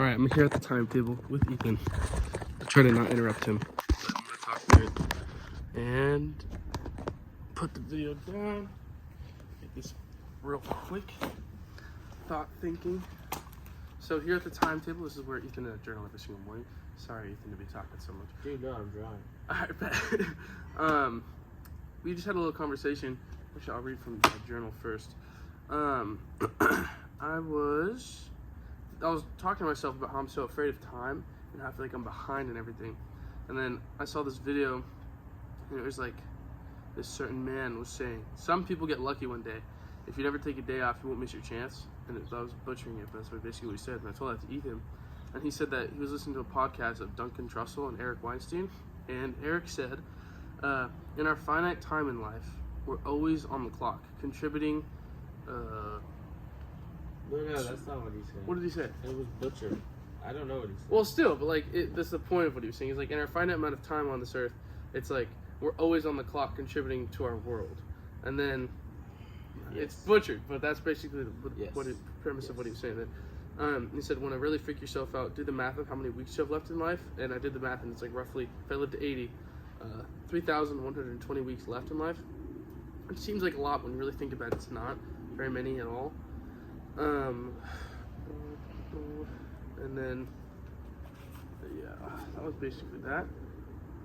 All right, I'm here at the timetable with Ethan. I try to not interrupt him. But I'm gonna talk to him and put the video down. Get this real quick. Thought thinking. So here at the timetable, this is where Ethan journal every single morning. Sorry, Ethan, to be talking so much. Dude, no, I'm drawing. All right, bet. We just had a little conversation. Actually, I'll read from the journal first. I was talking to myself about how I'm so afraid of time and how I feel like I'm behind and everything. And then I saw this video, and it was like this certain man was saying, some people get lucky one day. If you never take a day off, you won't miss your chance. And I was butchering it, but that's basically what he said. And I told that to Ethan. And he said that he was listening to a podcast of Duncan Trussell and Eric Weinstein. And Eric said, in our finite time in life, we're always on the clock, contributing. No, that's not what he said. What did he say? It was butchered. I don't know what he said. Well, still, but like, that's the point of what he was saying. He's like, in our finite amount of time on this earth, it's like we're always on the clock, contributing to our world. And then it's butchered, but that's basically the premise of what he was saying. That he said, when I really freak yourself out, do the math of how many weeks you have left in life. And I did the math, and it's like roughly, if I live to 80, 3,120 weeks left in life. It seems like a lot when you really think about it. It's not very many at all. And then that was basically that.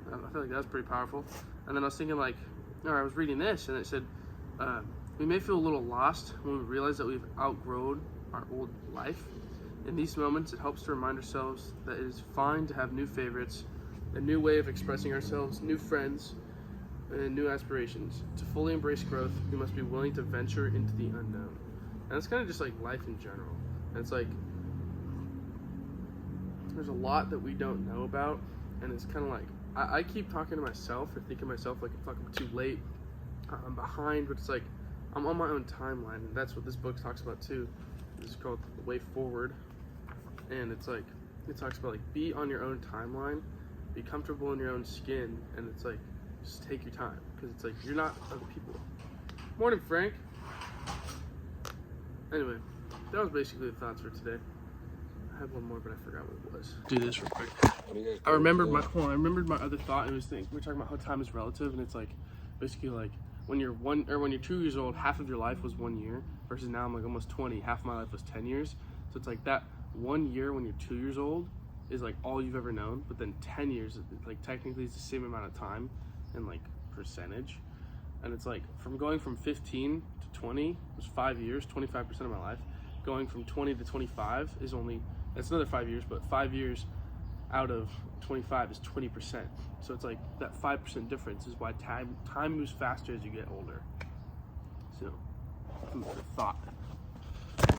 I feel like that was pretty powerful. And then I was thinking, like, I was reading this, and it said we may feel a little lost when we realize that we've outgrown our old life. In these moments, it helps to remind ourselves that it is fine to have new favorites, a new way of expressing ourselves, new friends, and new aspirations. To fully embrace growth, we must be willing to venture into the unknown. And it's kind of just like life in general. And it's like, there's a lot that we don't know about, and it's kind of like, I keep talking to myself or thinking to myself, like, I'm too late, I'm behind, but it's like, I'm on my own timeline, and that's what this book talks about too. It's called The Way Forward, and it's like, it talks about, like, be on your own timeline, be comfortable in your own skin, and it's like, just take your time, because it's like, you're not other people. Morning, Frank. Anyway, that was basically the thoughts for today. I had one more, but I forgot what it was. Do this real quick. I remembered my other thought, and it was we're talking about how time is relative, and it's like, basically like, when you're 2 years old, half of your life was 1 year, versus now I'm like almost 20, half of my life was 10 years. So it's like that 1 year when you're 2 years old is like all you've ever known, but then 10 years, like technically it's the same amount of time in like percentage. And it's like, from going from 15 to 20 was 5 years, 25% of my life. Going from 20 to 25 is that's another 5 years, but 5 years out of 25 is 20%. So it's like that 5% difference is why time moves faster as you get older. So, food for thought.